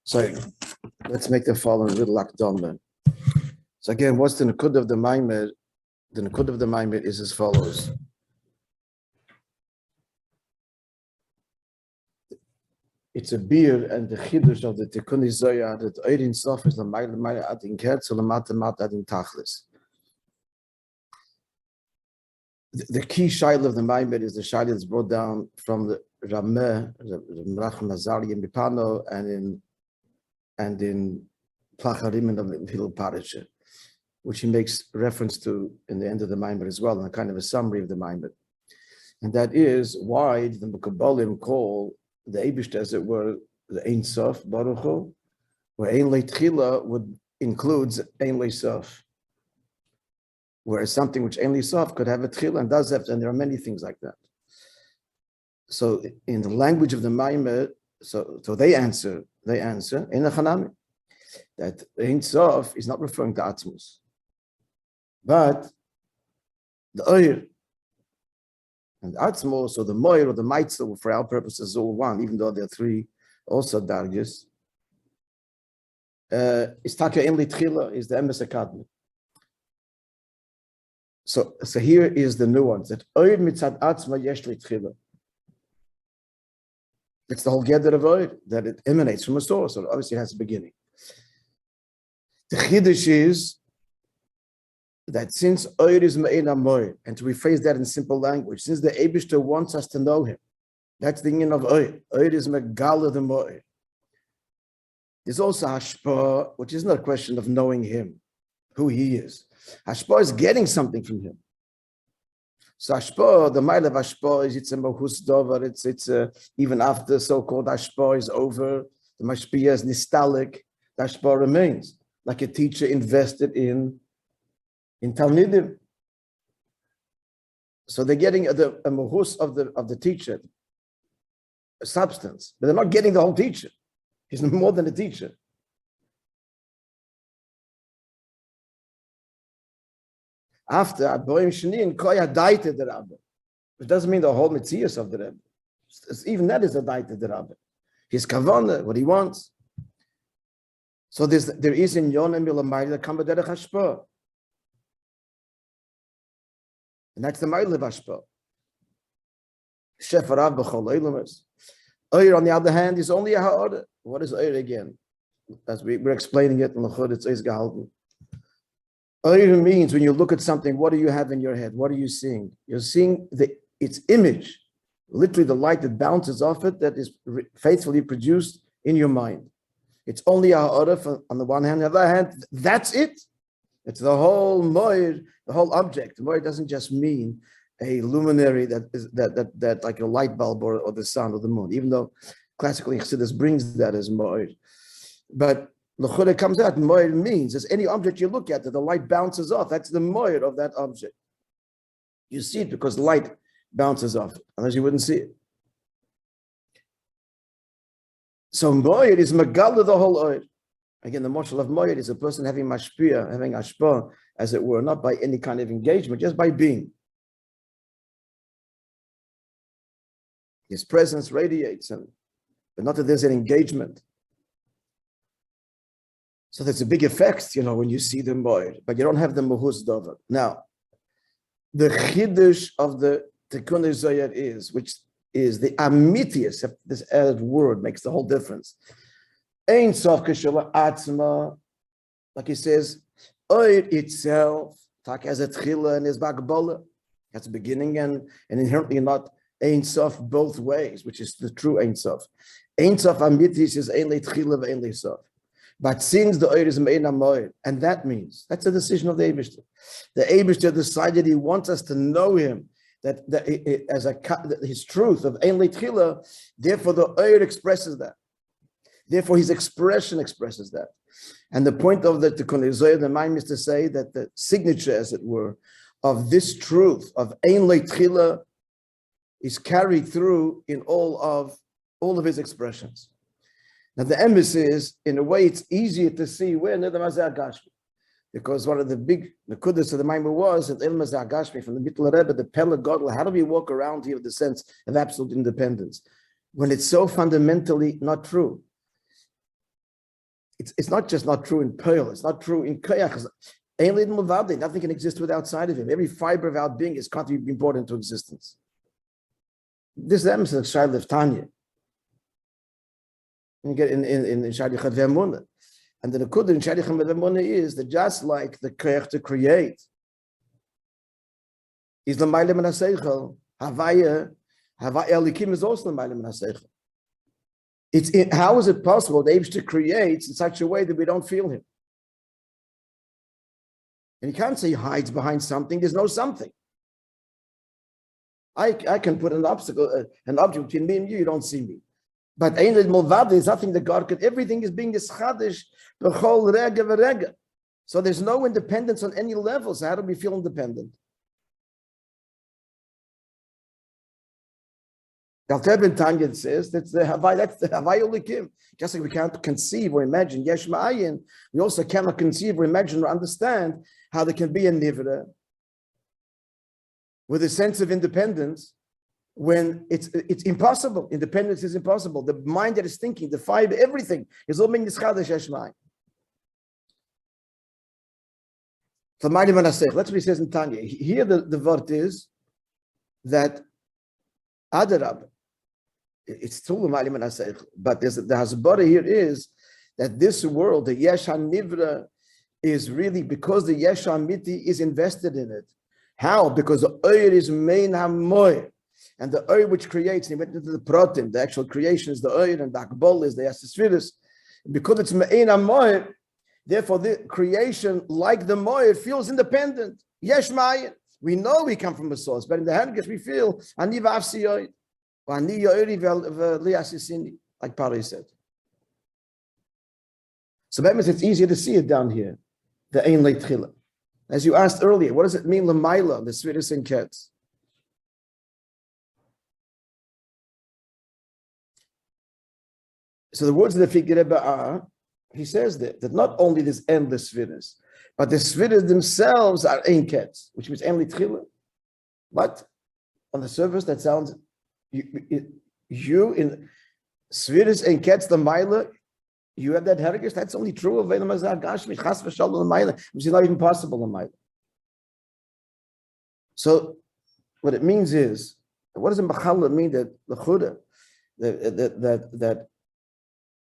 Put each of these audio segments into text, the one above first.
So let's make the following little akdama. So again, what's the Nekud of the MAAMER? The Nekud of the MAAMER is as follows. It's a beer and the chiddush of the Tikkun Zoya that Eirin Sof is the Ma'ile Adin Kerz or the Mata Adin Tachlis. The key shaila of the MAAMER is the shaila that's brought down from the Rabbi, the Merachim Azari in Bipano and in Placharim of the Hilul Parasha, which he makes reference to in the end of the MAAMER as well, and a kind of a summary of the MAAMER. And that is why the Mekabalim call the Eibush, as it were, the Ein Sof Baruch Hu, where Ein Leitchila would includes Ein Leisof, whereas something which Ein Leisof could have a Tchila and does have, and there are many things like that. So in the language of the MAAMER, so they answer Ein Achanami, that Ein Sof is not referring to Atzmus, but the Oyer. And Atzmos, so the Moir or the Maitzel, for our purposes, is all one, even though there are three also dargis. Is Taka Ein Litchila, is the Emes Akadmi. So here is the nuance that Oir mitzad Atzma yesh Litchila. It's the whole gather of Oir, that it emanates from a source, so obviously it has a beginning. The Chiddush is that since Oir is Me'ena Moir, and to rephrase that in simple language, since the Eibishter wants us to know him, that's the union of Oir. Oir is Megala the Moir. There's also Hashpah, which is not a question of knowing him, who he is. Hashpah is getting something from him. So Hashpah, the mile of Hashpah is it's a Mohus Dover, it's even after so-called Hashpah is over, the Mashpiyah is Nistalik, the Hashpah remains, like a teacher invested in Talmidim. So they're getting a mohus of the teacher, a substance, but they're not getting the whole teacher. He's more than a teacher. After Aboim Shani and Koya daite the Rabbi, which doesn't mean the whole mitzias of the Rabbi. Even that is a daite the Rabbi. His kavanah, what he wants. So there is in Yonem Milamayla that come with Derech Hashpah. And that's the Ma'ile of Hashpah. Shefarav b'chol eilumas. Oyer, on the other hand, is only a ha'orah. What is Oyer again? As we're explaining it in Lachud, it's Eis Gehalten. Oyer means when you look at something, what do you have in your head? What are you seeing? You're seeing its image, literally the light that bounces off it, that is faithfully produced in your mind. It's only a ha'orah on the one hand. On the other hand, that's it. It's the whole moir, the whole object. Moir doesn't just mean a luminary that like a light bulb or the sun or the moon, even though classically Chassidus brings that as moir. But l'chura comes out, moir means as any object you look at that the light bounces off, that's the moir of that object. You see it because the light bounces off, otherwise you wouldn't see it. So moir is megala the whole oir. Again, the marshal of Moed is a person having mashpia, having ashpah, as it were, not by any kind of engagement, just by being. His presence radiates, but not that there's an engagement. So there's a big effect, when you see the Moed, but you don't have the Muhus Dover. Now, the chiddush of the Tikkun Zoyar which is the amitius, this added word makes the whole difference. Ein Sof Kishula Atzma, like he says, Oir itself, tak as a tchila and his bagbola, has a beginning and inherently not Ein Sof both ways, which is the true Ein Sof. Ein Sof amitis is Ein Leitchila v'Ein Leisof. But since the Oir is Me'ena Moed, and that means, that's a decision of the Eibishter. The Eibishter decided he wants us to know him, that his truth of Ein Leitchila, therefore the Oir expresses that. Therefore, his expression expresses that. And the point of the Tikkun Zoyar, the MAAMER, is to say that the signature, as it were, of this truth of Ein Leitchila is carried through in all of his expressions. Now, the emphasis is, in a way, it's easier to see where Nidam Hazeh Gashmi, because one of the big Nekudas of the MAAMER was that Ilm Hazeh Gashmi from the Mittel Rebbe, the Pele Godel, how do we walk around here with the sense of absolute independence when it's so fundamentally not true? it's not just not true in Pearl, it's not true in Koyach. Nothing can exist outside of him. Every fiber of our being is constantly being brought into existence. This is the emphasis of Shaila Tanya. You get in Shadi Chavemuna. And the Nakuda in Shadi Chavemuna is that just like the Koyach to create is the Mailim and Aseichel, Havaya Elikim is also the Mailim and Aseichel. How is it possible the Eibush to create in such a way that we don't feel him? And you can't say he hides behind something. There's no something. I can put an object between me and you don't see me. But there's nothing that God could. Everything is being ischadish b'chol rega v'rega. So there's no independence on any level. So how do we feel independent? Galter Tanya says that's the Havaya Likim. Just like we can't conceive or imagine Yesh Ma'ayin, we also cannot conceive or imagine or understand how there can be a Nivra with a sense of independence when it's impossible. Independence is impossible. The mind that is thinking, the fiber, everything is all being Yischadash Yesh Ma'ayin. That's what he says in Tanya. Here the word is that Adarab. It's true, but the hasbara here is that this world, the Yesh HaNivra, is really because the Yesh HaMiti is invested in it. How? Because the Oyer is main HaMoyer, and the Oyer which creates, and he went into the Protim, the actual creation is the Oyer, and the Akbol is the Yasisvidus. Because it's main HaMoyer, therefore the creation, like the Moyer, feels independent. Yesh Ma'ayin. We know we come from a source, but in the Hangish we feel, Ani V'Avsiyoy. Like Pari said. So that means it's easier to see it down here. The Ein Leitchila. As you asked earlier, what does it mean, Lamaila, the Svidus and Ketz? So the words of the Fig Rebbe are, he says that not only this endless Svidus, but the Svidus themselves are Ein Ketz, which means Ein Leitchila. But on the surface, that sounds you in Svidus and Ketz the Maila, you have that heritage. That's only true of Ve'elam Hazar Gashmi Chas v'Shalom the Maila, which is not even possible in Maila. So, what it means is, what does the Machala mean that the Chuda that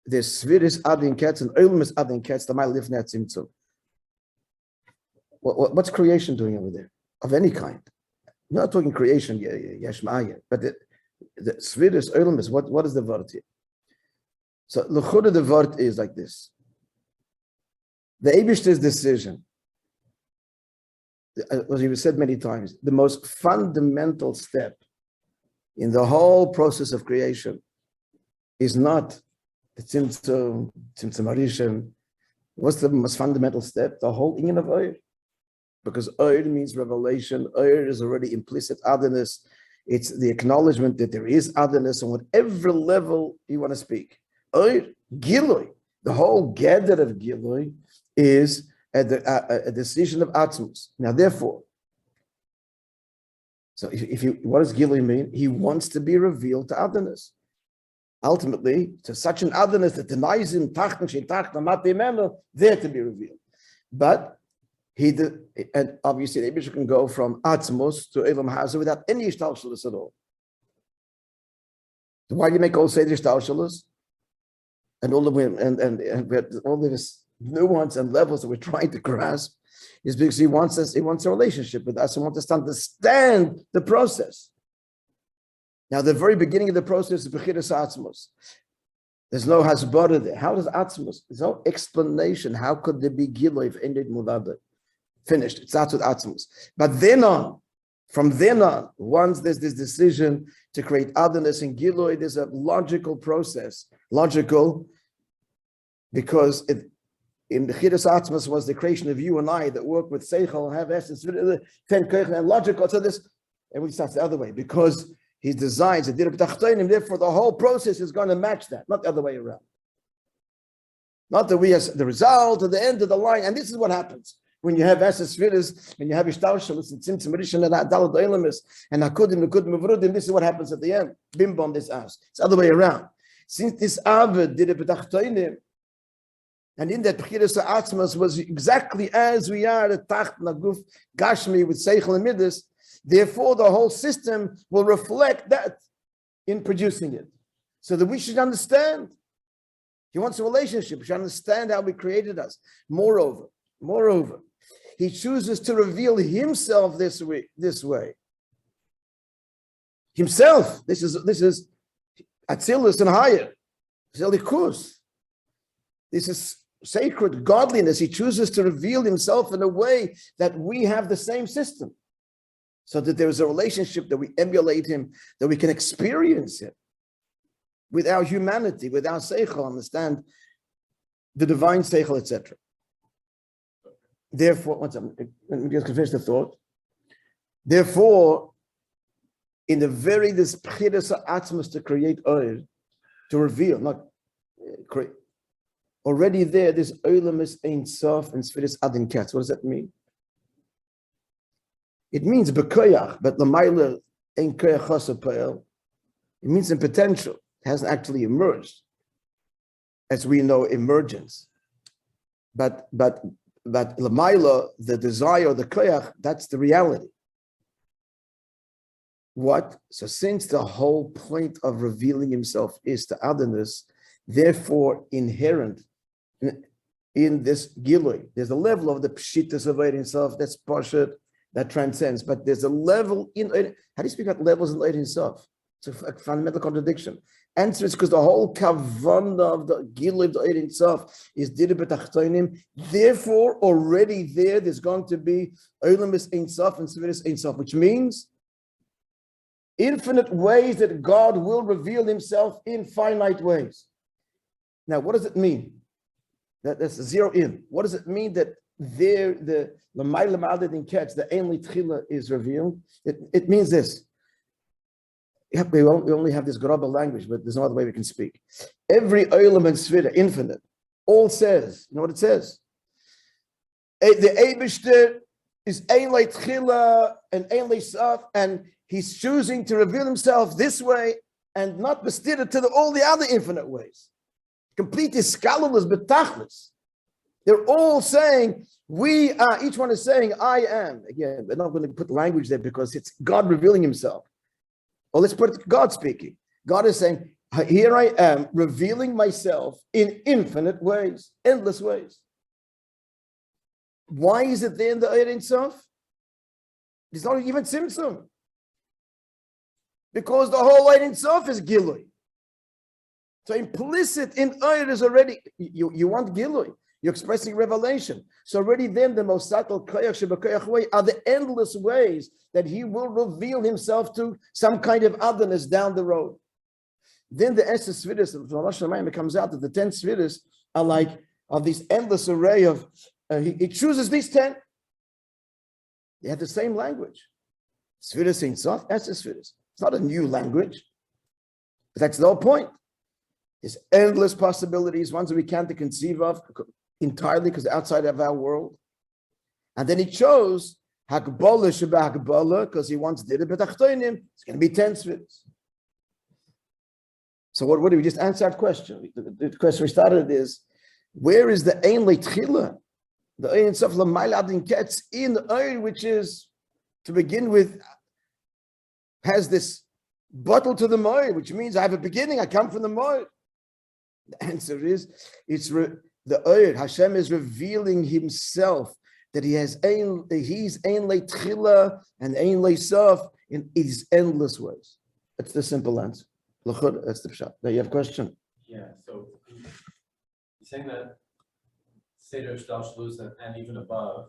there's Svidus Adin Ketz and Olam is Adin Ketz the Maila Lifnei Tzimtzum? What's creation doing over there of any kind? We're not talking creation, Yesh Ma'ayin, but the Svidus Olam is what is the word here? So L'chuda the word is like this. The Eibishter's decision, as he was said many times, the most fundamental step in the whole process of creation is not the Tzimtzum Harishon. What's the most fundamental step? The whole Inyan of Oyer. Because Oyer means revelation. Oyer is already implicit otherness. It's the acknowledgement that there is otherness on whatever level you want to speak. Oyer, Gilui, the whole gather of Gilui is a decision of Atzmus. Now, therefore, so what does Gilui mean? He wants to be revealed to otherness. Ultimately, to such an otherness that denies him, there to be revealed. But and obviously the Eibishter can go from Atzmos to Elam Haza without any Ishtalshalos at all. So why do you make all Seder Ishtalshalos? And all all this nuance and levels that we're trying to grasp is because he wants a relationship with us and wants us to understand the process. Now, the very beginning of the process is Bechiras Atzmos. There's no hasbara there. How does Atzmos? There's no explanation. How could there be Gilui if ended Mudada? Finished. It starts with Atzmos. But from then on, once there's this decision to create otherness in Gilui, there's a logical process. Logical, because in the Bechiras Atzmos was the creation of you and I that work with Seichel, have essence, and logical. So this, and we start the other way, because he designs a dir b'tachtonim, therefore the whole process is going to match that, not the other way around. Not that we have the result at the end of the line, and this is what happens. When you have Esses Vidas, and you have Ishtarshalis, and Tzimtzum Rishon, and Dalad Eilamis, and Hakudim, Mevrudim, this is what happens at the end. Bim bom, this house. It's the other way around. Since this Ave did it b'tachtonim, And in that B'chiras Ha'atzmos was exactly as we are, the Tacht Naguf Gashmi with Seichel and Midas. Therefore, the whole system will reflect that in producing it. So that we should understand. He wants a relationship. We should understand how he created us. Moreover, he chooses to reveal himself this way. Himself. This is Atzilus and higher. Zelikus. This is sacred godliness. He chooses to reveal himself in a way that we have the same system. So that there is a relationship that we emulate him, that we can experience him with our humanity, with our seichel, understand the divine seichel, etc. Therefore, let me just finish the thought. Therefore, in the very this B'chiras Ha'atzmos to create oil, to reveal, not create. Already there's Olam Ein Sof and Sfiris Adin Katz. What does that mean? It means B'koyach, but L'mayla Ein Koyach Chasa Pa'el. It means in potential. It hasn't actually emerged, as we know, emergence. But L'mayla, the desire, the Koyach, that's the reality. What? So since the whole point of revealing himself is to otherness, therefore inherent in this Gilui, there's a level of the Pshitas of Eid himself that's Pashat, that transcends, but there's a level in Eid. How do you speak about levels in Eid himself? It's a fundamental contradiction. Answer is because the whole Kavanah of the Gilui of the Eid himself is Dira B'Tachtonim. Therefore, already there's going to be Olam Ein Sof and Sfiris Ein Sof, which means infinite ways that God will reveal himself in finite ways. Now, what does it mean? That's zero in. What does it mean that there, the L'mayla Ma'adad in Ketz, the Ein L'Tchila is revealed? It means this. We only have this Graba language, but there's no other way we can speak. Every Olam and Sfira, infinite, all says, you know what it says? The Eibishter is Ein L'Tchila and Ein L'Sof, and he's choosing to reveal himself this way and not bestirred to all the other infinite ways. Complete iskalulus betachlis. They're all saying, we are, each one is saying, I am. Again, we're not going to put language there because it's God revealing himself. Or let's put it, God speaking. God is saying, here I am revealing myself in infinite ways, endless ways. Why is it there in the Eid Ein Sof? It's not even Tzimtzum. Because the whole Eid Ein Sof is Gilui. So implicit in Eid is already, you want Gilui. You're expressing revelation. So already then the most subtle koyach shebekoyach way are the endless ways that he will reveal himself to some kind of otherness down the road. Then the Esther Svidis from Rosh Hashanah comes out that the 10 Svidis are like of this endless array of, he chooses these 10. They have the same language. Svidis Ein Sof, Esther Svidis. It's not a new language, but that's the whole point. There's endless possibilities, ones that we can't conceive of entirely because they're outside of our world. And then he chose Hakbala Sheba Hakbala because he wants Dira B'Tachtonim. It's going to be 10 Svidis. So what do we just answer that question? The question we started is, where is the Ein L'Tchila? The Ein Sof L'mayla Adin Ketz in the Ein, which is, to begin with, has this bottle to the Moed, which means I have a beginning, I come from the Moed. The answer is, it's the Eid. Hashem is revealing himself that he's Ein L'Tchila and Ein L'Sof in his endless ways. That's the simple answer. That's the pshat. Now you have a question? Yeah, so you're saying that Seder Shtalshlus and even above,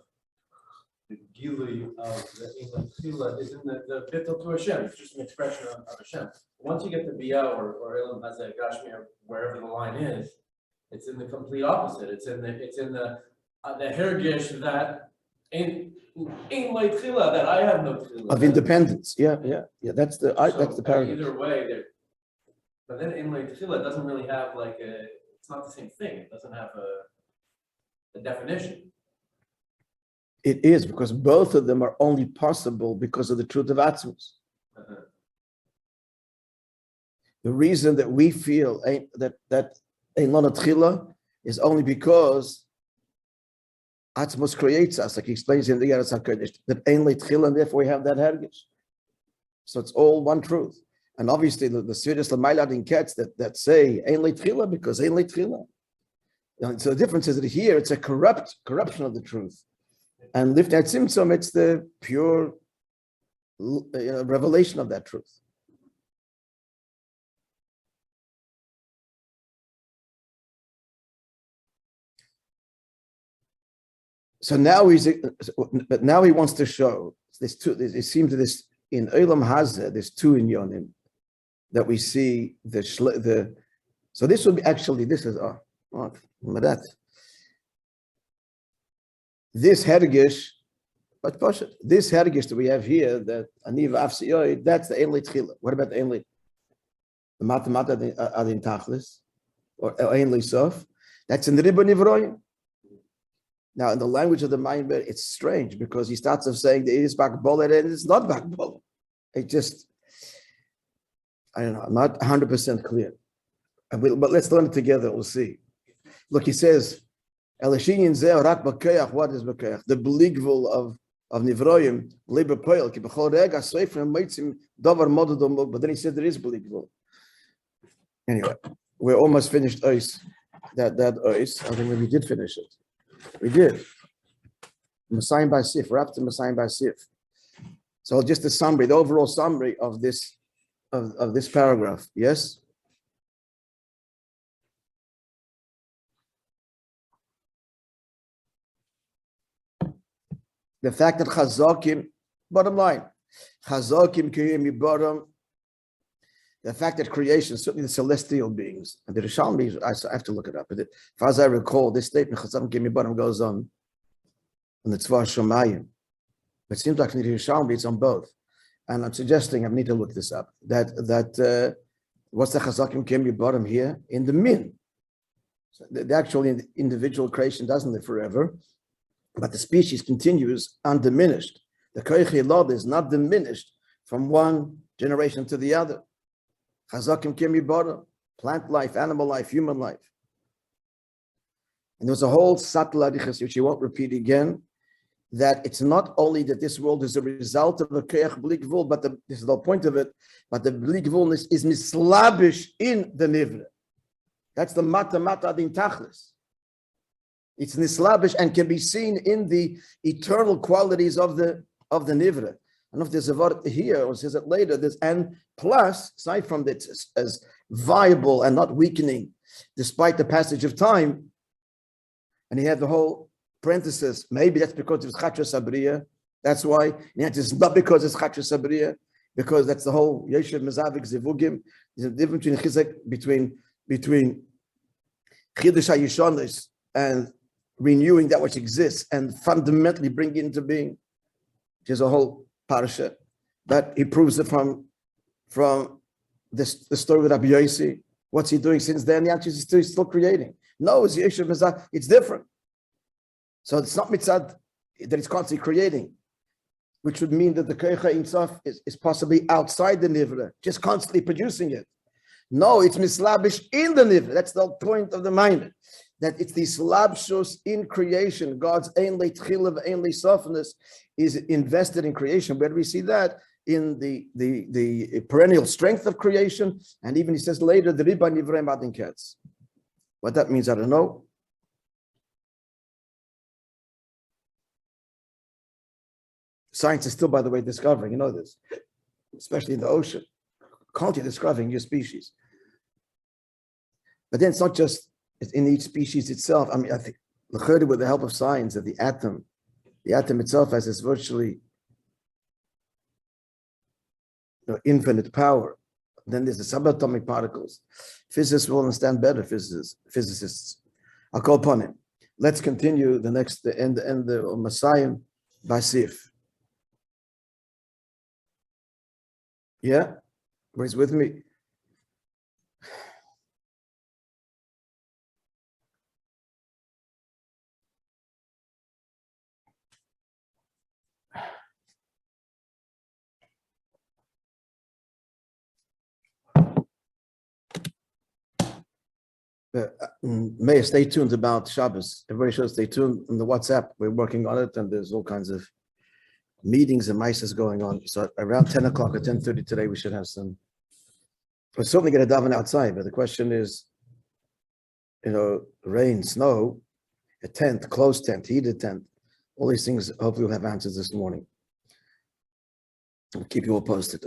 the Gili of the Ein L'Tchila is in the Bittul to Hashem. It's just an expression of Hashem. Once you get to Bia or Elam Hazeh Gashmi or wherever the line is, it's in the complete opposite. It's in the hergish that in L'Tchila that I have no tchila. Of independence. Yeah. That's the paradox. Either way, but then in L'Tchila doesn't really have it's not the same thing. It doesn't have a definition. It is, because both of them are only possible because of the truth of Atzmus. The reason that we feel that Ein L'Tchila is only because Atzmos creates us, like he explains in the Yeretz HaKodesh, that Ein Leitchila, and therefore we have that hergish. So it's all one truth. And obviously the Sfiras L'Mailad in Ketz that say Ein Leitchila because Ein Leitchila. So the difference is that here it's a corruption of the truth. And Lifnei Tzimtzum, it's the pure revelation of that truth. So now he wants to show there's two. It seems that this in Olam Hazeh, there's two in Yonim that we see the. So this would be actually this is that. This hergish, but this hergish that we have here, that aniva afsiyoi, that's the Ein Leitchila. What about the Ein Leit? The matamata adin tachlis or Ein Leisof? That's in the Ribba Nivroim. Now, in the language of the Maamer, it's strange because he starts off saying that it is bakbola and it's not bakbola. It just, I don't know, I'm not 100% clear. But let's learn it together, we'll see. Look, he says, Elishin zeh rak b'keach, what is b'keach? The bligvul of Nivroim, liber poel, ki b'chol rega, seifrim, meitzim, davar mododom, but then he said there is bligvul. Anyway, we're almost finished ois, that ois. I think we did finish it. We did. Messiah by Sif. We're up to Messiah by Sif. So just a summary, the overall summary of this paragraph. Yes? The fact that Chazakim, bottom line, Chazakim Kiyim bottom, the fact that creation, certainly the celestial beings, and the Rishalmi, I have to look it up, but as far as I recall, this statement, Chazakim Kiyim bottom, goes on the Tzvar Shomayim. It seems like in the Rishalmi, it's on both. And I'm suggesting, I need to look this up, that what's the Chazakim Kiyim bottom here? In the Min. So the actual individual creation doesn't live forever, but the species continues undiminished. The Koichi Lod is not diminished from one generation to the other. Chazakim Kimi Bora, plant life, animal life, human life. And there's a whole subtle adichas, which you won't repeat again, that it's not only that this world is a result of a Keach Blikvul, but this is the point of it, but the Blikvulness is mislabish in the Nivra. That's the Mata Adin Tachlis. It's nislabish and can be seen in the eternal qualities of the Nivra. I don't know if there's a word here or says it later. And plus, aside from this as viable and not weakening, despite the passage of time, and he had the whole parenthesis. Maybe that's because it's Chatra Sabriya. That's why. It's not because it's Chatra Sabriya, because that's the whole Yeshiv Mezavik Zivugim. There's a difference between Chidush HaYishonis and renewing that which exists and fundamentally bring it into being. There's a whole parasha that he proves it from the story with Rabbi Yossi. What's he doing since then? The answer is he's still creating. No, it's Yeshiv Mezavik. It's different. So it's not mitzad that it's constantly creating, which would mean that the Keicha Insaf is possibly outside the Nivra, just constantly producing it. No, it's mislabish in the Nivra. That's the point of the mind. That it's the slabshus in creation. God's ein leitchilav, ein leisofness is invested in creation. Where do we see that? In the perennial strength of creation. And even he says later, the riba nivrei madin ketz. What that means, I don't know. Science is still, by the way, discovering, you know this, especially in the ocean, constantly discovering new species. But then it's not just in each species itself. I mean, I think, with the help of science, that the atom itself has this virtually infinite power. Then there's the subatomic particles. Physicists will understand better, physicists. I'll call upon him. Let's continue the end the Messiah by Sif. Yeah, everybody's with me. May stay tuned about Shabbos. Everybody should stay tuned on the WhatsApp. We're working on it, and there's all kinds of meetings and mices going on. So around 10 o'clock or 10:30 today, we should have some. We're certainly going to daven outside, but the question is, rain, snow, a tent, closed tent, heated tent, all these things. Hopefully, we'll have answers this morning. I'll keep you all posted.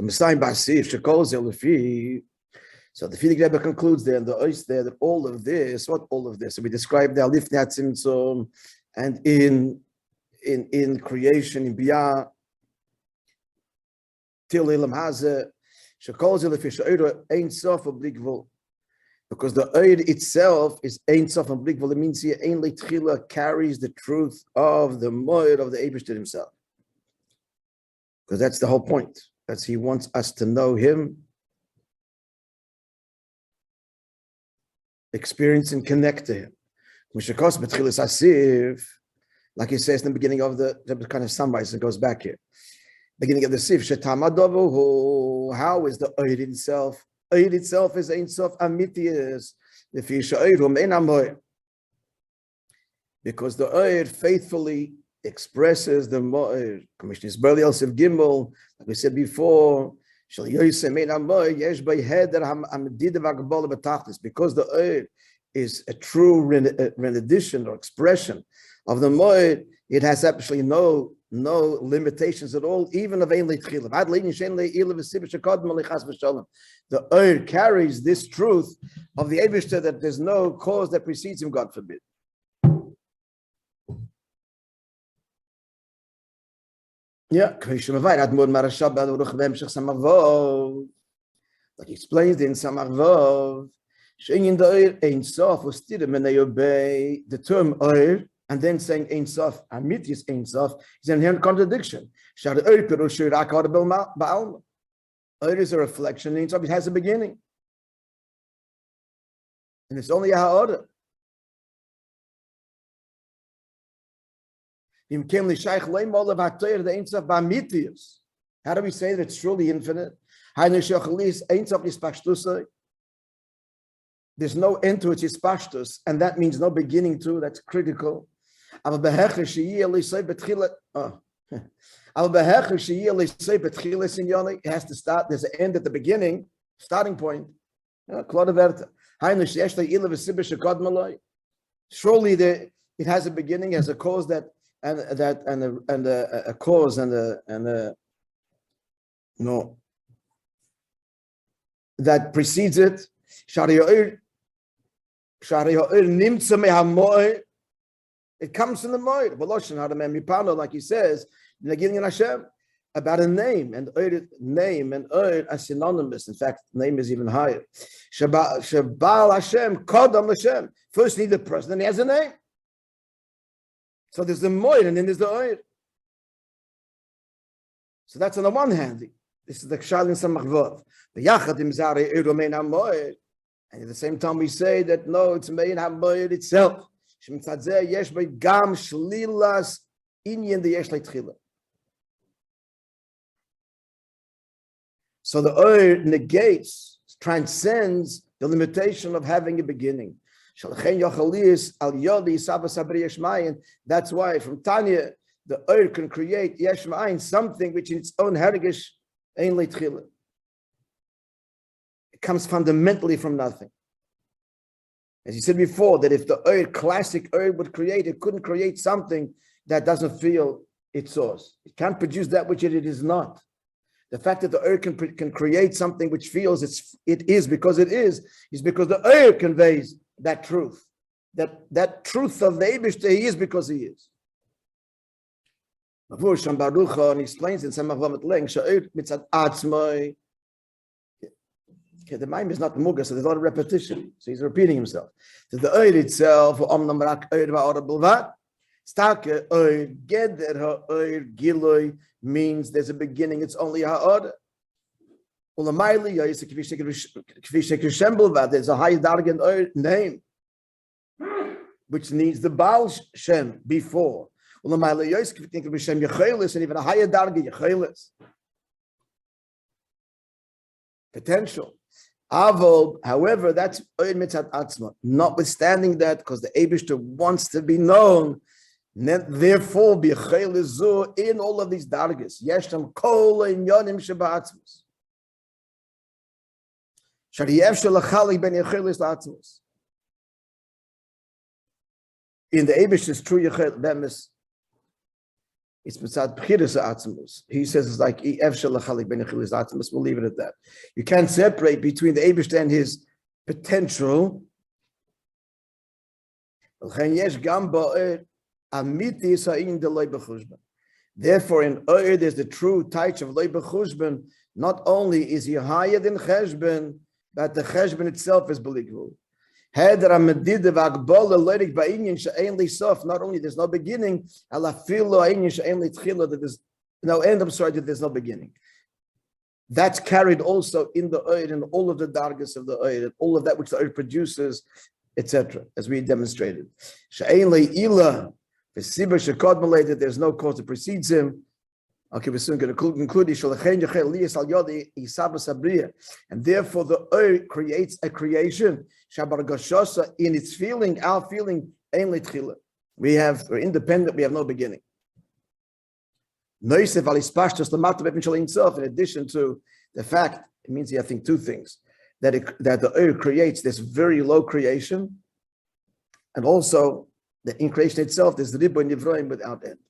So the Fidig Rebbe concludes there, and the Ois there, that all of this, what all of this? So we described the Alif Tzimtzum, and in creation, in Biyah, Til Ilam Hazeh, Shekol Zeh Lefi She'oiro Ein Sof Bli Gvul. Because the Oir itself is Ein Sof Bli Gvul. It means here Ein Litchila carries the truth of the Moed of the Eibishter himself. Because that's the whole point. That's he wants us to know him, experience and connect to him. Like he says in the beginning of the kind of summarize, it goes back here. Beginning of the Sif, how is the Oid itself? Oid itself is Ein Sof Amitiyas. Because the Oid faithfully expresses the Moed. Commissioner Isberli Yosef Gimel, like we said before, because the Oed is a true rendition or expression of the Moed, it has actually no limitations at all, even of Ein Litchila. The Oed carries this truth of the Eibishter that there's no cause that precedes him, God forbid. Yeah, like he explains in Samarvov, the term Oir, and then saying Ein Sof, Amitis Ein Sof, is an inherent contradiction. Oir is a reflection, Ein Sof, it has a beginning. And it's only a ha'orah. How do we say that it's truly infinite? There's no end to its pashtus, and that means no beginning to. That's critical. It has to start. There's an end at the beginning, starting point. Surely it has a beginning, has a cause that. And a cause that precedes it. It comes from the Moed. Like he says, about a name, and Oed are synonymous. In fact, name is even higher. Shabal Hashem, Kodam Hashem. First need the person, then he has a name. So there's the Moed, and then there's the Oed. So that's on the one hand. This is the Kshal in Samachvov. The Yachadim Zari Eiro Mein HaMoed. And at the same time we say that no, it's Mein HaMoed itself. Shemitzadzeh yesh by gam shlilas inyan the yesh leitchila. So the Oed negates, transcends the limitation of having a beginning. That's why from Tanya, the Oed can create yesh ma'ayin, something which in its own herigish ein leitchila. It comes fundamentally from nothing. As you said before, that if the Oed, classic Oed would create, it couldn't create something that doesn't feel its source. It can't produce that which it is not. The fact that the Oed can create something which feels it is because it is because the Oed conveys that truth. That truth of the Eibishter, he is because he is. And he explains in Samachvam at length, the Maamar is not muga, so there's a lot of repetition. So he's repeating himself. So the Oed itself, means there's a beginning, it's only a ha'orah. There's a high dargan name, which needs the Baal Shem before. And even a higher darga, potential. However, that's notwithstanding that, because the Eibishter wants to be known, therefore, in all of these dargis, yeshtam kol inyanim sheba'atzmus. In the Eibishter's true Yechel Bemis, it's Mitzad B'chiras Atzmus. He says it's like Efshel Lachalik Ben Yechilis Atzmus. We'll leave it at that. You can't separate between the Eibishter and his potential. Therefore, in Oyer, there's the true touch of Loi B'chushban. Not only is he higher than Cheshben, but the Cheshben itself is Beligvul. Not only there's no beginning, there's no end, that there's no beginning. That's carried also in the Oyer and all of the dargas of the Oyer, all of that which the Oyer produces, etc., as we demonstrated. There's no cause that precedes him. Okay, we're soon going to conclude. And therefore, the Oyer creates a creation in its feeling, our feeling. We're independent, we have no beginning. In addition to the fact, it means here, I think, two things: that the Oyer creates this very low creation, and also that in creation itself, there's the Ribboy Nivroim without end.